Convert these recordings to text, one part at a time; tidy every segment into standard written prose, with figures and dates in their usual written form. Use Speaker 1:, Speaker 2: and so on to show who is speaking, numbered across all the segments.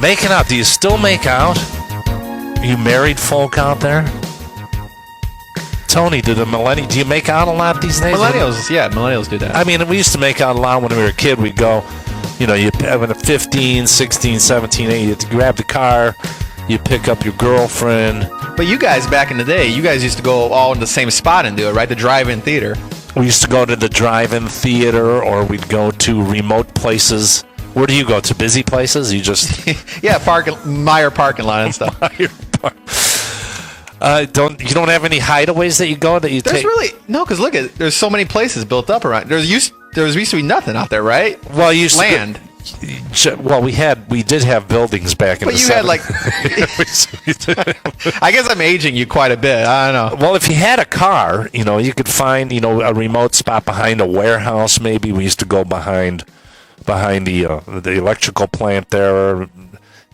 Speaker 1: Making out. Do you still make out? You married folk out there? Tony, do you make out a lot these days?
Speaker 2: Millennials do that.
Speaker 1: I mean, we used to make out a lot when we were a kid. We'd go, you having a 15, 16, 17, 18, you grab the car, you pick up your girlfriend.
Speaker 2: But you guys, back in the day, you guys used to go all in the same spot and do it, right? The drive-in theater.
Speaker 1: We used to go to the drive-in theater, or we'd go to remote places. Where do you go? To busy places? You just...
Speaker 2: Yeah, Meyer parking lot and stuff.
Speaker 1: You don't have any hideaways that you go that you
Speaker 2: There's
Speaker 1: take?
Speaker 2: really... No, because look, there's so many places built up around. There used to be nothing out there, right?
Speaker 1: Well,
Speaker 2: land.
Speaker 1: Well, we did have buildings back in the 70s.
Speaker 2: But you had I guess I'm aging you quite a bit. I don't know.
Speaker 1: Well, if you had a car, you could find, a remote spot behind a warehouse. Maybe we used to go behind the electrical plant there,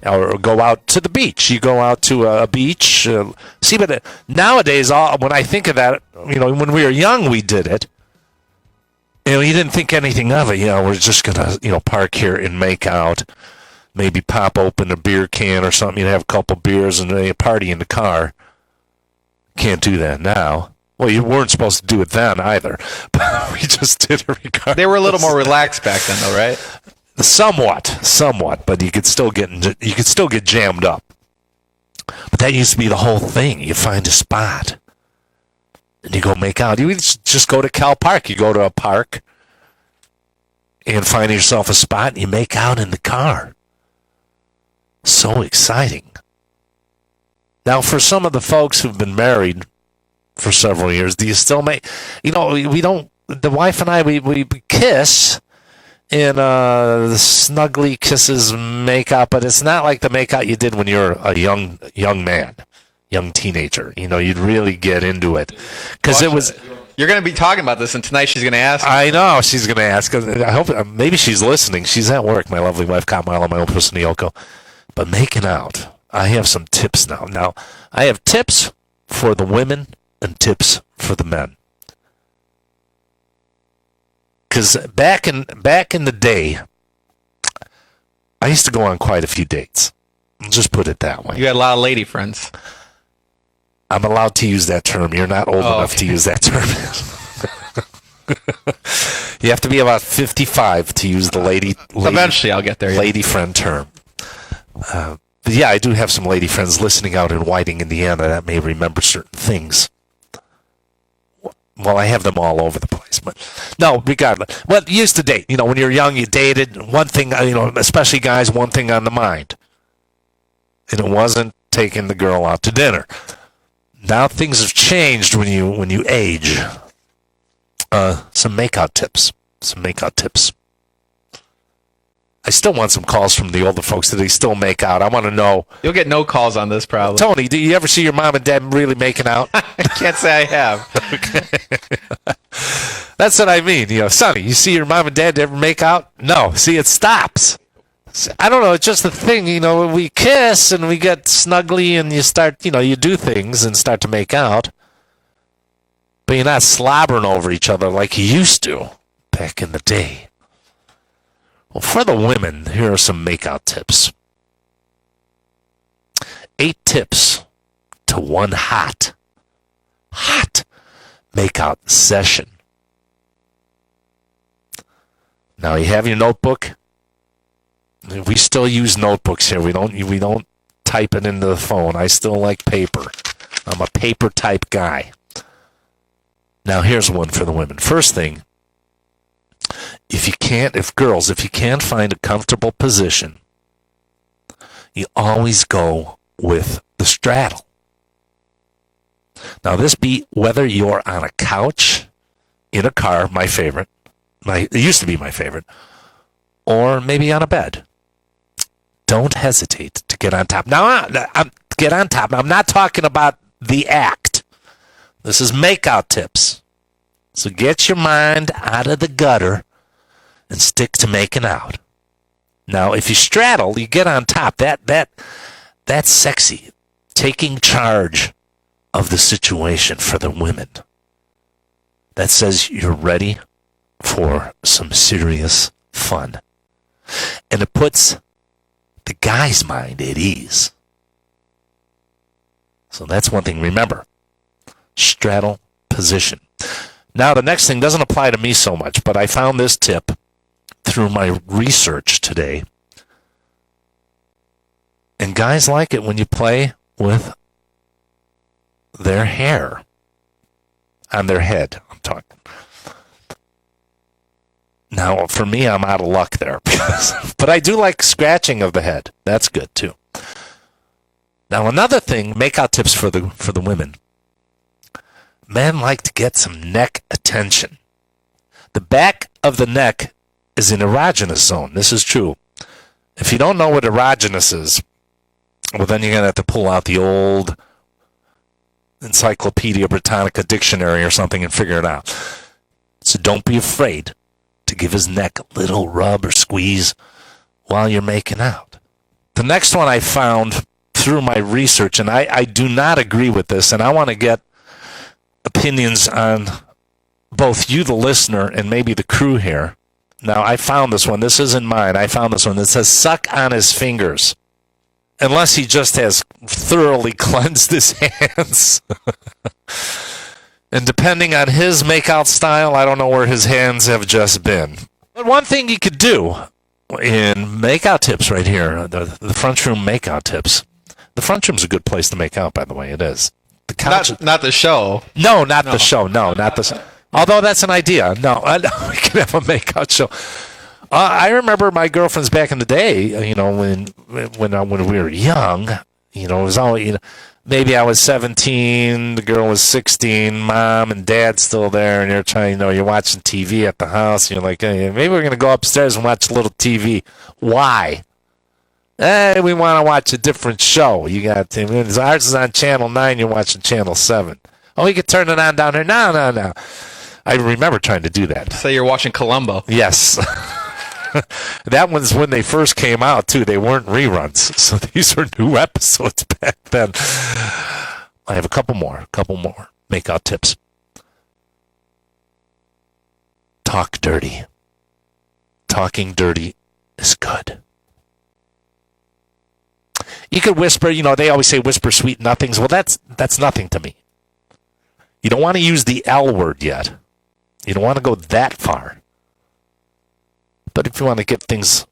Speaker 1: or go out to the beach. You go out to a beach. But nowadays, when I think of that, when we were young, we did it. You didn't think anything of it. We're just going to, park here and make out. Maybe pop open a beer can or something. You'd have a couple beers and a party in the car. Can't do that now. Well, you weren't supposed to do it then either. But we just did it regardless.
Speaker 2: They were a little more relaxed back then, though, right?
Speaker 1: Somewhat. But you could still get jammed up. But that used to be the whole thing. You find a spot. And you go make out. You just go to Cal Park. You go to a park and find yourself a spot and you make out in the car. So exciting. Now, for some of the folks who've been married for several years, do you still make... we don't... The wife and I, we kiss and the snuggly kisses make out, but it's not like the make out you did when you're a young man. Young teenager, you'd really get into it because it was.
Speaker 2: You're going to be talking about this, and tonight she's going to ask.
Speaker 1: I know she's going to ask. I hope maybe she's listening. She's at work. My lovely wife, Kamala, my own person, Yoko. But making out, I have some tips now. Now I have tips for the women and tips for the men. Because back in the day, I used to go on quite a few dates. I'll just put it that way.
Speaker 2: You had a lot of lady friends.
Speaker 1: I'm allowed to use that term. You're not old enough to use that term. You have to be about 55 to use the lady
Speaker 2: eventually, I'll get there.
Speaker 1: Lady friend term. But yeah, I do have some lady friends listening out in Whiting, Indiana that may remember certain things. Well, I have them all over the place. But no, regardless. Well, you used to date. When you were young, you dated. One thing, especially guys, one thing on the mind. And it wasn't taking the girl out to dinner. Now things have changed when you age. Some makeout tips. I still want some calls from the older folks that they still make out. I want to know.
Speaker 2: You'll get no calls on this probably.
Speaker 1: Tony, do you ever see your mom and dad really making out?
Speaker 2: I can't say I have.
Speaker 1: Okay. That's what I mean. Sonny, you see your mom and dad ever make out? No. See, it stops. I don't know. It's just the thing, we kiss and we get snuggly and you start, you do things and start to make out. But you're not slobbering over each other like you used to back in the day. Well, for the women, here are some makeout tips. 8 tips to one hot makeout session. Now, you have your notebook. We still use notebooks here. We don't type it into the phone. I still like paper. I'm a paper type guy. Now here's one for the women. First thing, if you can't find a comfortable position, you always go with the straddle. Now this be whether you're on a couch, in a car, my favorite. It used to be my favorite. Or maybe on a bed. Don't hesitate to get on top. Now, get on top. Now, I'm not talking about the act. This is makeout tips. So get your mind out of the gutter and stick to making out. Now, if you straddle, you get on top. That's sexy. Taking charge of the situation for the women. That says you're ready for some serious fun. And it puts the guy's mind at ease. So that's one thing. Remember, straddle position. Now, the next thing doesn't apply to me so much, but I found this tip through my research today. And guys like it when you play with their hair on their head. I'm talking. Now, for me, I'm out of luck there. But I do like scratching of the head. That's good, too. Now, another thing, makeout tips for the women. Men like to get some neck attention. The back of the neck is an erogenous zone. This is true. If you don't know what erogenous is, well, then you're going to have to pull out the old Encyclopedia Britannica dictionary or something and figure it out. So don't be afraid to give his neck a little rub or squeeze while you're making out. The next one I found through my research, and I do not agree with this, and I want to get opinions on both you, the listener, and maybe the crew here. Now, I found this one. This isn't mine. I found this one. It says suck on his fingers. Unless he just has thoroughly cleansed his hands. And depending on his makeout style, I don't know where his hands have just been. But one thing you could do in makeout tips right here, the Front Room makeout tips. The Front Room's a good place to make out, by the way. It is. The couch,
Speaker 2: not the show.
Speaker 1: No, not the show. No, not the show. Although that's an idea. No, we can have a makeout show. I remember my girlfriends back in the day, you know, when we were young, you know, it was always, you know, maybe I was 17, the girl was 16, mom and dad still there, and you're trying, you know, you're watching TV at the house, and you're like, hey, maybe we're going to go upstairs and watch a little TV. Why? Hey, we want to watch a different show. You got ours is on Channel 9, you're watching Channel 7. Oh, you can turn it on down here. No. I remember trying to do that.
Speaker 2: Say you're watching Columbo.
Speaker 1: Yes. That one's when they first came out, too. They weren't reruns. So these were new episodes back then. I have a couple more makeout tips. Talk dirty. Talking dirty is good. You could whisper, you know, they always say whisper sweet nothings. Well, that's nothing to me. You don't want to use the L word yet. You don't want to go that far. But if you want to get things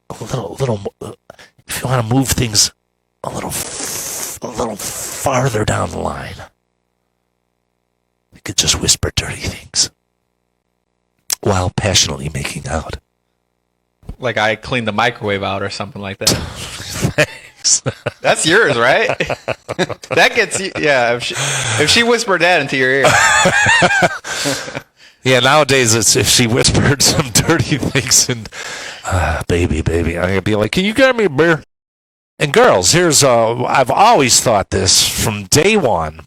Speaker 1: a little, if you want to move things a little farther down the line, you could just whisper dirty things while passionately making out.
Speaker 2: Like I cleaned the microwave out or something like that.
Speaker 1: Thanks.
Speaker 2: That's yours, right? That gets you. Yeah, if she whispered that into your ear.
Speaker 1: Yeah, nowadays it's if she whispered some dirty things and, baby, I'm going to be like, can you get me a beer? And girls, here's, I've always thought this from day one,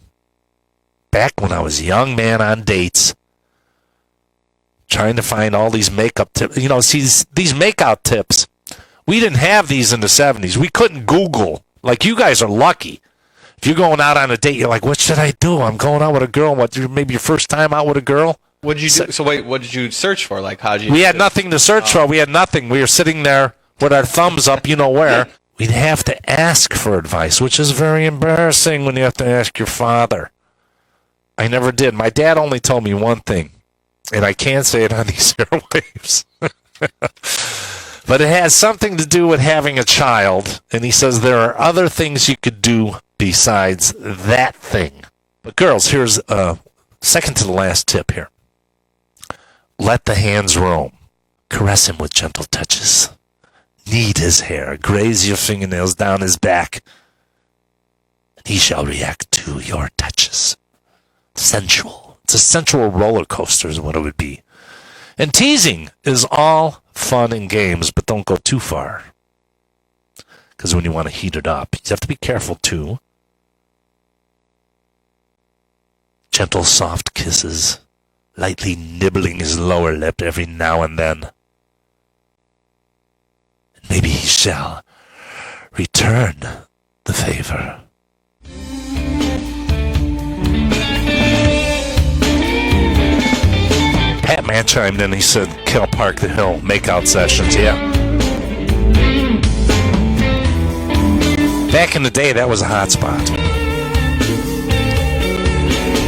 Speaker 1: back when I was a young man on dates, trying to find all these makeup tips. You know, see, these makeout tips, we didn't have these in the 70s. We couldn't Google. Like, you guys are lucky. If you're going out on a date, you're like, what should I do? I'm going out with a girl. Maybe your first time out with a girl?
Speaker 2: What did you do? So wait, what did you search for? Like, how'd you?
Speaker 1: We had nothing to search for. We had nothing. We were sitting there with our thumbs up, you know where. We'd have to ask for advice, which is very embarrassing when you have to ask your father. I never did. My dad only told me one thing, and I can't say it on these airwaves. But it has something to do with having a child, and he says there are other things you could do besides that thing. But girls, here's second to the last tip here. Let the hands roam. Caress him with gentle touches. Knead his hair. Graze your fingernails down his back. He shall react to your touches. Sensual. It's a sensual roller coaster is what it would be. And teasing is all fun and games, but don't go too far. Because when you want to heat it up, you have to be careful too. Gentle, soft kisses. Lightly nibbling his lower lip every now and then. And maybe he shall return the favor. Pat Man chimed in. He said, Cal Park the Hill, makeout sessions, yeah. Back in the day, that was a hot spot.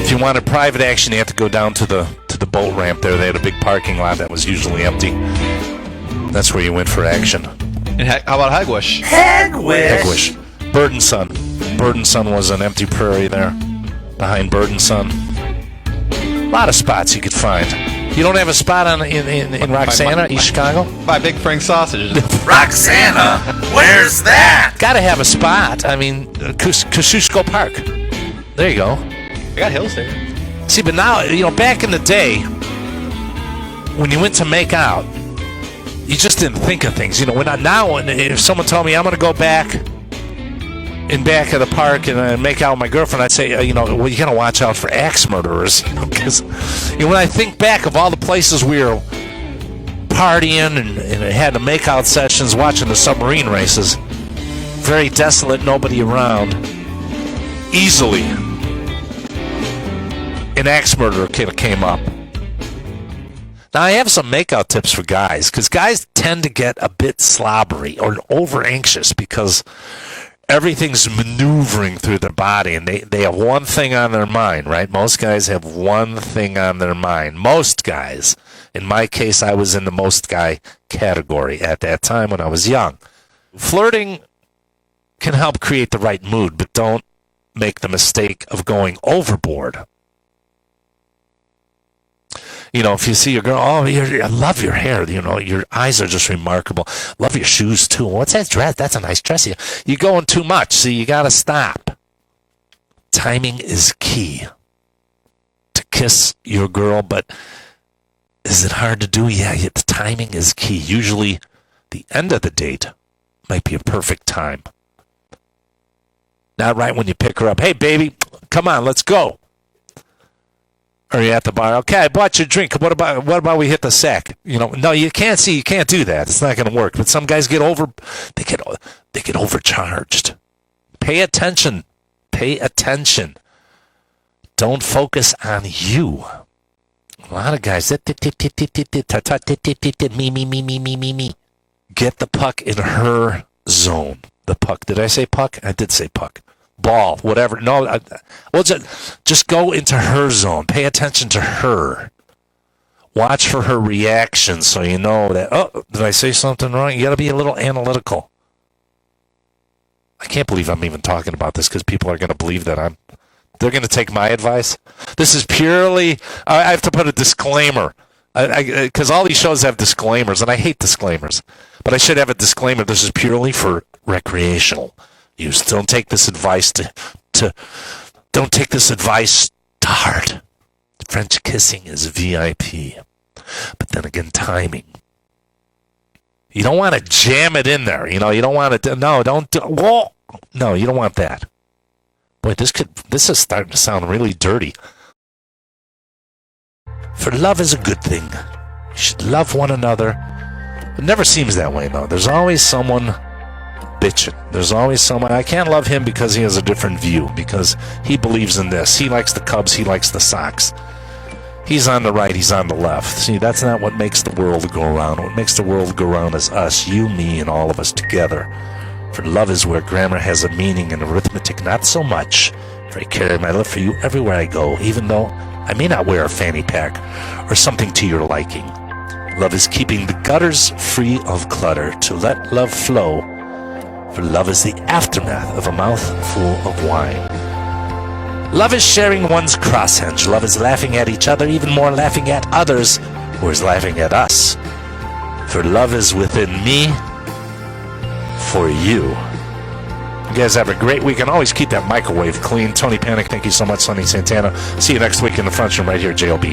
Speaker 1: If you wanted private action, you had to go down to the boat ramp there. They had a big parking lot that was usually empty. That's where you went for action.
Speaker 2: And how about Hagwash?
Speaker 1: Hagwash. Bird and Sun. Bird and Sun was an empty prairie there behind Bird and Sun. A lot of spots you could find. You don't have a spot in Roxana, East Chicago?
Speaker 2: Buy Big Frank sausages.
Speaker 3: Roxana, where's that?
Speaker 1: Got to have a spot. I mean, Kosciuszko Park. There you go.
Speaker 2: I got hills there.
Speaker 1: See, but now, back in the day, when you went to make out, you just didn't think of things. Now, if someone told me I'm going to go back in back of the park and make out with my girlfriend, I'd say, you got to watch out for axe murderers. Because when I think back of all the places we were partying and had the make-out sessions, watching the submarine races, very desolate, nobody around, easily an axe murderer came up. Now, I have some make-out tips for guys, because guys tend to get a bit slobbery or over-anxious because everything's maneuvering through their body, and they have one thing on their mind, right? Most guys have one thing on their mind. Most guys. In my case, I was in the most guy category at that time when I was young. Flirting can help create the right mood, but don't make the mistake of going overboard. If you see your girl, I love your hair. Your eyes are just remarkable. Love your shoes, too. What's that dress? That's a nice dress. You're going too much, so you got to stop. Timing is key to kiss your girl, but is it hard to do? Yeah, the timing is key. Usually, the end of the date might be a perfect time. Not right when you pick her up. Hey, baby, come on, let's go. Or you're at the bar. Okay, I bought you a drink. What about we hit the sack? No, you can't do that. It's not going to work. But some guys get overcharged. Pay attention. Don't focus on you. A lot of guys, me. Get the puck in her zone. The puck. Did I say puck? I did say puck. Ball, whatever. No, just go into her zone. Pay attention to her. Watch for her reaction so you know that, did I say something wrong? You got to be a little analytical. I can't believe I'm even talking about this because people are going to believe that they're going to take my advice. This is purely, I have to put a disclaimer because all these shows have disclaimers and I hate disclaimers, but I should have a disclaimer. This is purely for recreational use. Don't take this advice to heart. French kissing is VIP. But then again, timing. You don't want to jam it in there. You don't want to. No, don't. Whoa. No, you don't want that. Boy, this is starting to sound really dirty. For love is a good thing. You should love one another. It never seems that way, though. There's always someone bitching. There's always someone, I can't love him because he has a different view, because he believes in this. He likes the Cubs, he likes the Sox. He's on the right, he's on the left. See, that's not what makes the world go around. What makes the world go around is us, you, me, and all of us together. For love is where grammar has a meaning and arithmetic not so much. For I carry my love for you everywhere I go, even though I may not wear a fanny pack or something to your liking. Love is keeping the gutters free of clutter, to let love flow. For love is the aftermath of a mouth full of wine. Love is sharing one's crosshench. Love is laughing at each other, even more laughing at others who is laughing at us. For love is within me for you. You guys have a great week, and always keep that microwave clean. Tony Panic, thank you so much. Sonny Santana. See you next week in the front room right here at JOB.